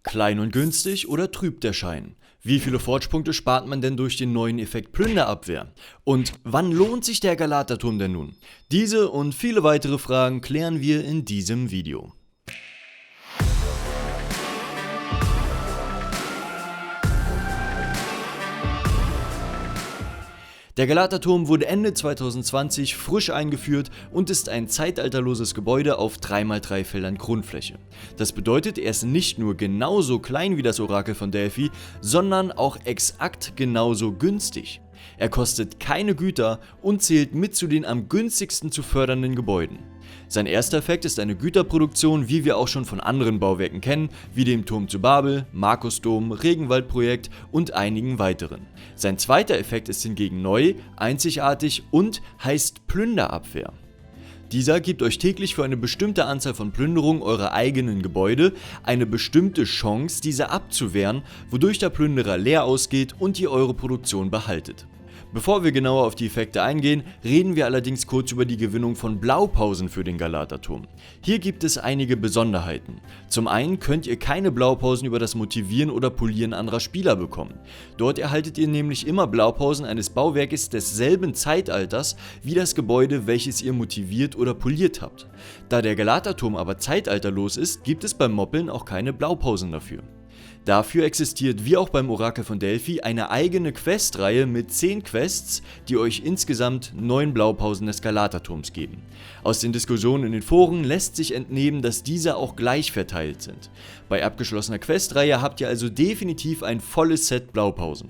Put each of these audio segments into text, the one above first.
Klein und günstig oder trübt der Schein? Wie viele Forge-Punkte spart man denn durch den neuen Effekt Plünderabwehr? Und wann lohnt sich der Galaterturm denn nun? Diese und viele weitere Fragen klären wir in diesem Video. Der Galaterturm wurde Ende 2020 frisch eingeführt und ist ein zeitalterloses Gebäude auf 3×3 Feldern Grundfläche. Das bedeutet, er ist nicht nur genauso klein wie das Orakel von Delphi, sondern auch exakt genauso günstig. Er kostet keine Güter und zählt mit zu den am günstigsten zu fördernden Gebäuden. Sein erster Effekt ist eine Güterproduktion, wie wir auch schon von anderen Bauwerken kennen, wie dem Turm zu Babel, Markusdom, Regenwaldprojekt und einigen weiteren. Sein zweiter Effekt ist hingegen neu, einzigartig und heißt Plünderabwehr. Dieser gibt euch täglich für eine bestimmte Anzahl von Plünderungen eurer eigenen Gebäude eine bestimmte Chance, diese abzuwehren, wodurch der Plünderer leer ausgeht und ihr eure Produktion behaltet. Bevor wir genauer auf die Effekte eingehen, reden wir allerdings kurz über die Gewinnung von Blaupausen für den Galaterturm. Hier gibt es einige Besonderheiten. Zum einen könnt ihr keine Blaupausen über das Motivieren oder Polieren anderer Spieler bekommen. Dort erhaltet ihr nämlich immer Blaupausen eines Bauwerkes desselben Zeitalters wie das Gebäude, welches ihr motiviert oder poliert habt. Da der Galaterturm aber zeitalterlos ist, gibt es beim Moppeln auch keine Blaupausen dafür. Dafür existiert wie auch beim Orakel von Delphi eine eigene Questreihe mit 10 Quests, die euch insgesamt 9 Blaupausen des Galaterturms geben. Aus den Diskussionen in den Foren lässt sich entnehmen, dass diese auch gleich verteilt sind. Bei abgeschlossener Questreihe habt ihr also definitiv ein volles Set Blaupausen.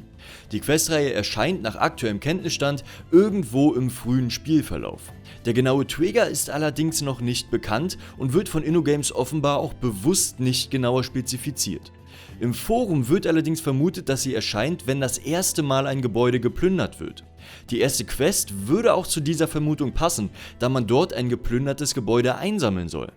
Die Questreihe erscheint nach aktuellem Kenntnisstand irgendwo im frühen Spielverlauf. Der genaue Trigger ist allerdings noch nicht bekannt und wird von InnoGames offenbar auch bewusst nicht genauer spezifiziert. Im Forum wird allerdings vermutet, dass sie erscheint, wenn das erste Mal ein Gebäude geplündert wird. Die erste Quest würde auch zu dieser Vermutung passen, da man dort ein geplündertes Gebäude einsammeln soll.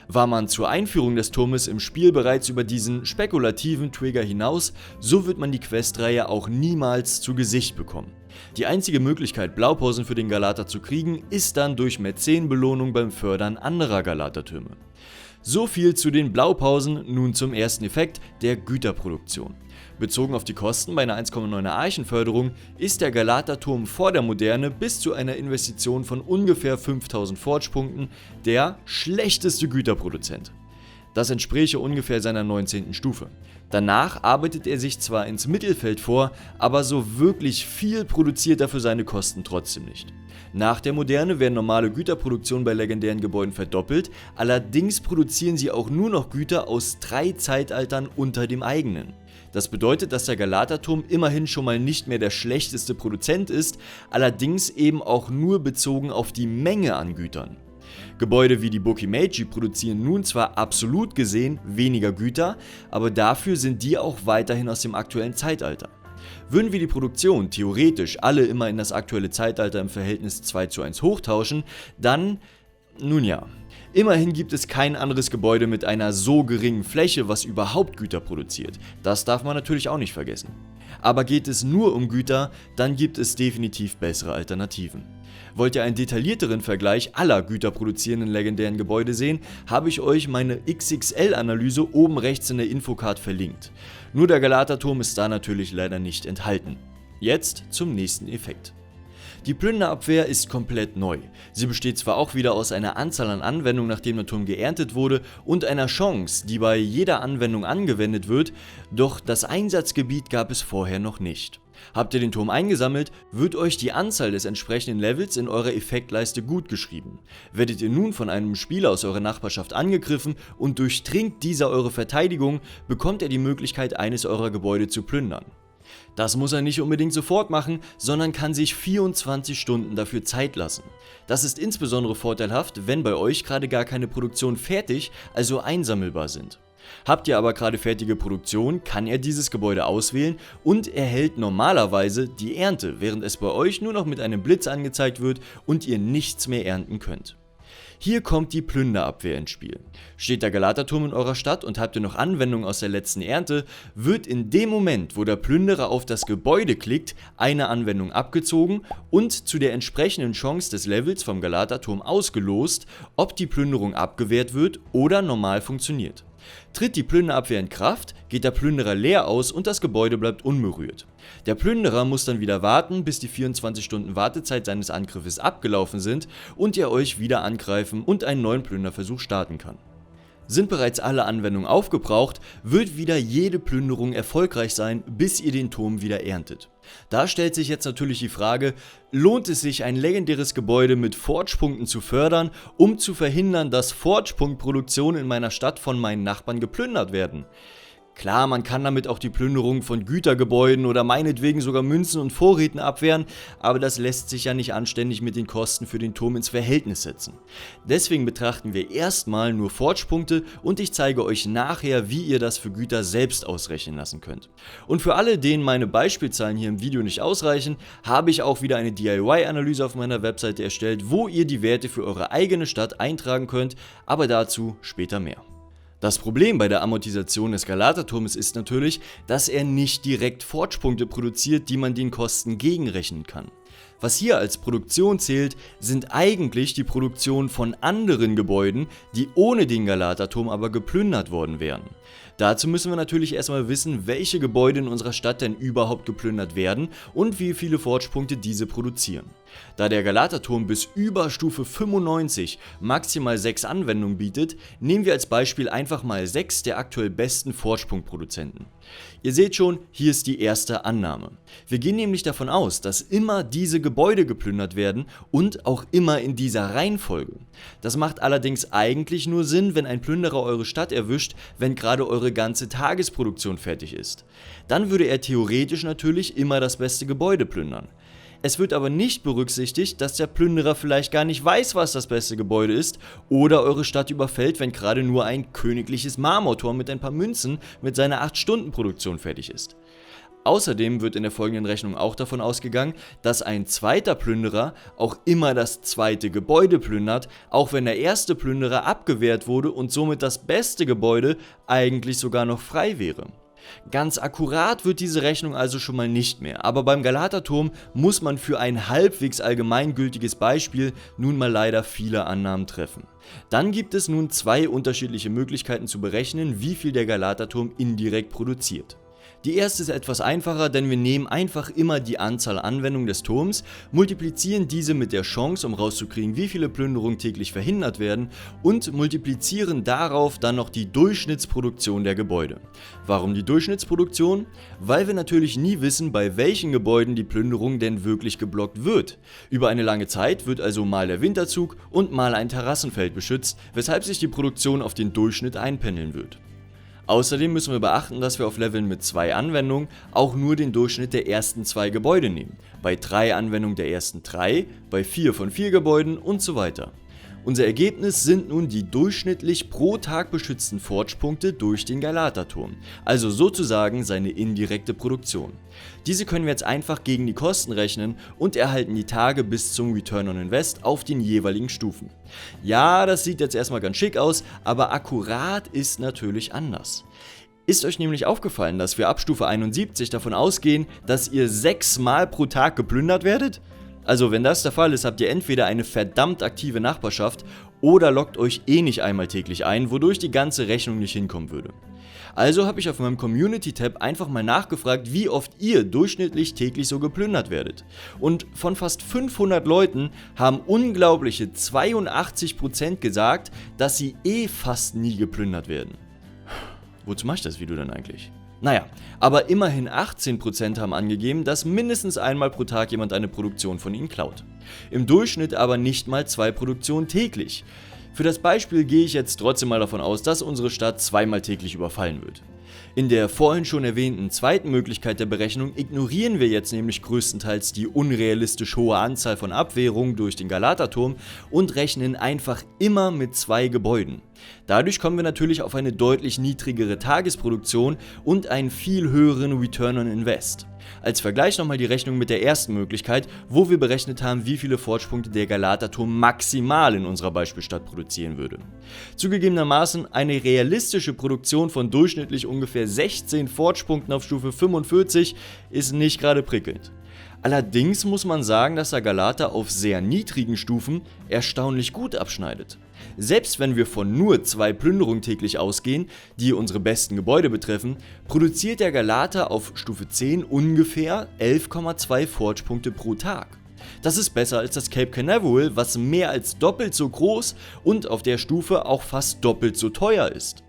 War man zur Einführung des Turmes im Spiel bereits über diesen spekulativen Trigger hinaus, so wird man die Questreihe auch niemals zu Gesicht bekommen. Die einzige Möglichkeit, Blaupausen für den Galater zu kriegen, ist dann durch Mäzenbelohnung beim Fördern anderer Galatertürme. So viel zu den Blaupausen, nun zum ersten Effekt, der Güterproduktion. Bezogen auf die Kosten bei einer 1,9er Archenförderung ist der Galaterturm vor der Moderne bis zu einer Investition von ungefähr 5000 Forge-Punkten der schlechteste Güterproduzent. Das entspräche ungefähr seiner 19. Stufe. Danach arbeitet er sich zwar ins Mittelfeld vor, aber so wirklich viel produziert er für seine Kosten trotzdem nicht. Nach der Moderne werden normale Güterproduktionen bei legendären Gebäuden verdoppelt, allerdings produzieren sie auch nur noch Güter aus 3 Zeitaltern unter dem eigenen. Das bedeutet, dass der Galaterturm immerhin schon mal nicht mehr der schlechteste Produzent ist, allerdings eben auch nur bezogen auf die Menge an Gütern. Gebäude wie die Boki Meiji produzieren nun zwar absolut gesehen weniger Güter, aber dafür sind die auch weiterhin aus dem aktuellen Zeitalter. Würden wir die Produktion theoretisch alle immer in das aktuelle Zeitalter im Verhältnis 2:1 hochtauschen, dann, nun ja. Immerhin gibt es kein anderes Gebäude mit einer so geringen Fläche, was überhaupt Güter produziert. Das darf man natürlich auch nicht vergessen. Aber geht es nur um Güter, dann gibt es definitiv bessere Alternativen. Wollt ihr einen detaillierteren Vergleich aller güterproduzierenden legendären Gebäude sehen, habe ich euch meine XXL-Analyse oben rechts in der Infocard verlinkt. Nur der Galaterturm ist da natürlich leider nicht enthalten. Jetzt zum nächsten Effekt. Die Plünderabwehr ist komplett neu. Sie besteht zwar auch wieder aus einer Anzahl an Anwendungen, nachdem der Turm geerntet wurde, und einer Chance, die bei jeder Anwendung angewendet wird, doch das Einsatzgebiet gab es vorher noch nicht. Habt ihr den Turm eingesammelt, wird euch die Anzahl des entsprechenden Levels in eurer Effektleiste gutgeschrieben. Werdet ihr nun von einem Spieler aus eurer Nachbarschaft angegriffen und durchdringt dieser eure Verteidigung, bekommt er die Möglichkeit, eines eurer Gebäude zu plündern. Das muss er nicht unbedingt sofort machen, sondern kann sich 24 Stunden dafür Zeit lassen. Das ist insbesondere vorteilhaft, wenn bei euch gerade gar keine Produktion fertig, also einsammelbar sind. Habt ihr aber gerade fertige Produktion, kann er dieses Gebäude auswählen und erhält normalerweise die Ernte, während es bei euch nur noch mit einem Blitz angezeigt wird und ihr nichts mehr ernten könnt. Hier kommt die Plünderabwehr ins Spiel. Steht der Galaterturm in eurer Stadt und habt ihr noch Anwendungen aus der letzten Ernte, wird in dem Moment, wo der Plünderer auf das Gebäude klickt, eine Anwendung abgezogen und zu der entsprechenden Chance des Levels vom Galaterturm ausgelost, ob die Plünderung abgewehrt wird oder normal funktioniert. Tritt die Plünderabwehr in Kraft, geht der Plünderer leer aus und das Gebäude bleibt unberührt. Der Plünderer muss dann wieder warten, bis die 24 Stunden Wartezeit seines Angriffes abgelaufen sind und ihr euch wieder angreifen und einen neuen Plünderversuch starten kann. Sind bereits alle Anwendungen aufgebraucht, wird wieder jede Plünderung erfolgreich sein, bis ihr den Turm wieder erntet. Da stellt sich jetzt natürlich die Frage, lohnt es sich, ein legendäres Gebäude mit Forge-Punkten zu fördern, um zu verhindern, dass Forge-Punkt-Produktionen in meiner Stadt von meinen Nachbarn geplündert werden? Klar, man kann damit auch die Plünderung von Gütergebäuden oder meinetwegen sogar Münzen und Vorräten abwehren, aber das lässt sich ja nicht anständig mit den Kosten für den Turm ins Verhältnis setzen. Deswegen betrachten wir erstmal nur Forge-Punkte und ich zeige euch nachher, wie ihr das für Güter selbst ausrechnen lassen könnt. Und für alle, denen meine Beispielzahlen hier im Video nicht ausreichen, habe ich auch wieder eine DIY-Analyse auf meiner Webseite erstellt, wo ihr die Werte für eure eigene Stadt eintragen könnt, aber dazu später mehr. Das Problem bei der Amortisation des Galaterturmes ist natürlich, dass er nicht direkt Forge-Punkte produziert, die man den Kosten gegenrechnen kann. Was hier als Produktion zählt, sind eigentlich die Produktion von anderen Gebäuden, die ohne den Galaterturm aber geplündert worden wären. Dazu müssen wir natürlich erstmal wissen, welche Gebäude in unserer Stadt denn überhaupt geplündert werden und wie viele Forge-Punkte diese produzieren. Da der Galaterturm bis über Stufe 95 maximal 6 Anwendungen bietet, nehmen wir als Beispiel einfach mal 6 der aktuell besten Forge-Punkt-Produzenten. Ihr seht schon, hier ist die erste Annahme. Wir gehen nämlich davon aus, dass immer diese Gebäude geplündert werden und auch immer in dieser Reihenfolge. Das macht allerdings eigentlich nur Sinn, wenn ein Plünderer eure Stadt erwischt, wenn gerade eure ganze Tagesproduktion fertig ist. Dann würde er theoretisch natürlich immer das beste Gebäude plündern. Es wird aber nicht berücksichtigt, dass der Plünderer vielleicht gar nicht weiß, was das beste Gebäude ist oder eure Stadt überfällt, wenn gerade nur ein königliches Marmortor mit ein paar Münzen mit seiner 8-Stunden-Produktion fertig ist. Außerdem wird in der folgenden Rechnung auch davon ausgegangen, dass ein zweiter Plünderer auch immer das zweite Gebäude plündert, auch wenn der erste Plünderer abgewehrt wurde und somit das beste Gebäude eigentlich sogar noch frei wäre. Ganz akkurat wird diese Rechnung also schon mal nicht mehr, aber beim Galaterturm muss man für ein halbwegs allgemeingültiges Beispiel nun mal leider viele Annahmen treffen. Dann gibt es nun 2 unterschiedliche Möglichkeiten zu berechnen, wie viel der Galaterturm indirekt produziert. Die erste ist etwas einfacher, denn wir nehmen einfach immer die Anzahl Anwendungen des Turms, multiplizieren diese mit der Chance, um rauszukriegen, wie viele Plünderungen täglich verhindert werden und multiplizieren darauf dann noch die Durchschnittsproduktion der Gebäude. Warum die Durchschnittsproduktion? Weil wir natürlich nie wissen, bei welchen Gebäuden die Plünderung denn wirklich geblockt wird. Über eine lange Zeit wird also mal der Winterzug und mal ein Terrassenfeld beschützt, weshalb sich die Produktion auf den Durchschnitt einpendeln wird. Außerdem müssen wir beachten, dass wir auf Leveln mit 2 Anwendungen auch nur den Durchschnitt der ersten 2 Gebäude nehmen, bei 3 Anwendungen der ersten 3, bei 4 von 4 Gebäuden und so weiter. Unser Ergebnis sind nun die durchschnittlich pro Tag beschützten Forge-Punkte durch den Galaterturm, also sozusagen seine indirekte Produktion. Diese können wir jetzt einfach gegen die Kosten rechnen und erhalten die Tage bis zum Return on Invest auf den jeweiligen Stufen. Ja, das sieht jetzt erstmal ganz schick aus, aber akkurat ist natürlich anders. Ist euch nämlich aufgefallen, dass wir ab Stufe 71 davon ausgehen, dass ihr 6 Mal pro Tag geplündert werdet? Also wenn das der Fall ist, habt ihr entweder eine verdammt aktive Nachbarschaft oder loggt euch eh nicht einmal täglich ein, wodurch die ganze Rechnung nicht hinkommen würde. Also habe ich auf meinem Community-Tab einfach mal nachgefragt, wie oft ihr durchschnittlich täglich so geplündert werdet. Und von fast 500 Leuten haben unglaubliche 82% gesagt, dass sie eh fast nie geplündert werden. Wozu mache ich das Video dann eigentlich? Naja, aber immerhin 18% haben angegeben, dass mindestens einmal pro Tag jemand eine Produktion von ihnen klaut. Im Durchschnitt aber nicht mal 2 Produktionen täglich. Für das Beispiel gehe ich jetzt trotzdem mal davon aus, dass unsere Stadt 2-mal täglich überfallen wird. In der vorhin schon erwähnten zweiten Möglichkeit der Berechnung ignorieren wir jetzt nämlich größtenteils die unrealistisch hohe Anzahl von Abwehrungen durch den Galaterturm und rechnen einfach immer mit 2 Gebäuden. Dadurch kommen wir natürlich auf eine deutlich niedrigere Tagesproduktion und einen viel höheren Return on Invest. Als Vergleich nochmal die Rechnung mit der ersten Möglichkeit, wo wir berechnet haben, wie viele Forge-Punkte der Galaterturm maximal in unserer Beispielstadt produzieren würde. Zugegebenermaßen eine realistische Produktion von durchschnittlich ungefähr ungefähr 16 Forge-Punkten auf Stufe 45 ist nicht gerade prickelnd. Allerdings muss man sagen, dass der Galata auf sehr niedrigen Stufen erstaunlich gut abschneidet. Selbst wenn wir von nur 2 Plünderungen täglich ausgehen, die unsere besten Gebäude betreffen, produziert der Galata auf Stufe 10 ungefähr 11,2 Forge-Punkte pro Tag. Das ist besser als das Cape Canaveral, was mehr als doppelt so groß und auf der Stufe auch fast doppelt so teuer ist.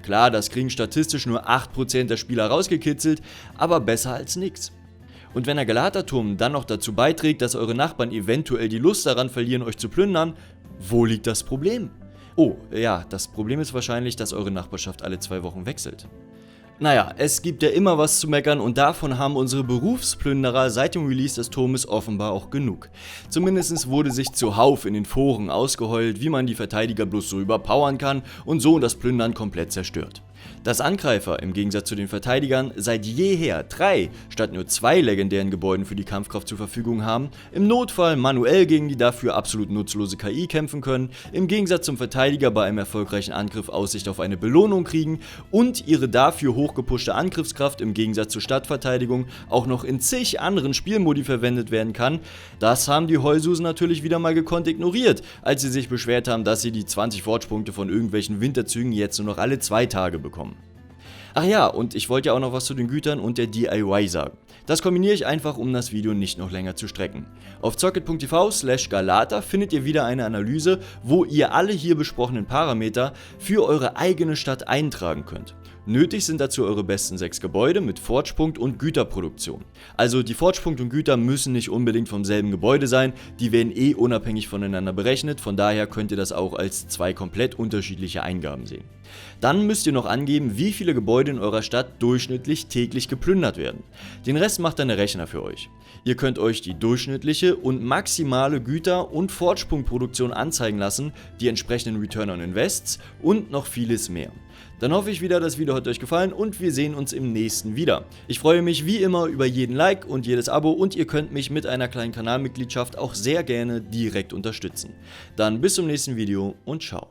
Klar, das kriegen statistisch nur 8% der Spieler rausgekitzelt, aber besser als nix. Und wenn der Galata-Turm dann noch dazu beiträgt, dass eure Nachbarn eventuell die Lust daran verlieren, euch zu plündern, wo liegt das Problem? Oh, ja, das Problem ist wahrscheinlich, dass eure Nachbarschaft alle 2 Wochen wechselt. Naja, es gibt ja immer was zu meckern und davon haben unsere Berufsplünderer seit dem Release des Turmes offenbar auch genug. Zumindest wurde sich zuhauf in den Foren ausgeheult, wie man die Verteidiger bloß so überpowern kann und so das Plündern komplett zerstört. Dass Angreifer im Gegensatz zu den Verteidigern seit jeher 3 statt nur 2 legendären Gebäuden für die Kampfkraft zur Verfügung haben, im Notfall manuell gegen die dafür absolut nutzlose KI kämpfen können, im Gegensatz zum Verteidiger bei einem erfolgreichen Angriff Aussicht auf eine Belohnung kriegen und ihre dafür hochgepushte Angriffskraft im Gegensatz zur Stadtverteidigung auch noch in zig anderen Spielmodi verwendet werden kann, das haben die Heulsusen natürlich wieder mal gekonnt ignoriert, als sie sich beschwert haben, dass sie die 20 Forge-Punkte von irgendwelchen Winterzügen jetzt nur noch alle 2 Tage bekommen. Ach ja, und ich wollte ja auch noch was zu den Gütern und der DIY sagen. Das kombiniere ich einfach, um das Video nicht noch länger zu strecken. Auf zocket.tv/Galata findet ihr wieder eine Analyse, wo ihr alle hier besprochenen Parameter für eure eigene Stadt eintragen könnt. Nötig sind dazu eure besten 6 Gebäude mit Forge-Punkt und Güterproduktion. Also die Forge-Punkt und Güter müssen nicht unbedingt vom selben Gebäude sein, die werden unabhängig voneinander berechnet, von daher könnt ihr das auch als 2 komplett unterschiedliche Eingaben sehen. Dann müsst ihr noch angeben, wie viele Gebäude in eurer Stadt durchschnittlich täglich geplündert werden. Den Rest macht dann der Rechner für euch. Ihr könnt euch die durchschnittliche und maximale Güter- und Forge-Punkt-Produktion anzeigen lassen, die entsprechenden Return on Invests und noch vieles mehr. Dann hoffe ich wieder, das Video hat euch gefallen und wir sehen uns im nächsten wieder. Ich freue mich wie immer über jeden Like und jedes Abo und ihr könnt mich mit einer kleinen Kanalmitgliedschaft auch sehr gerne direkt unterstützen. Dann bis zum nächsten Video und ciao.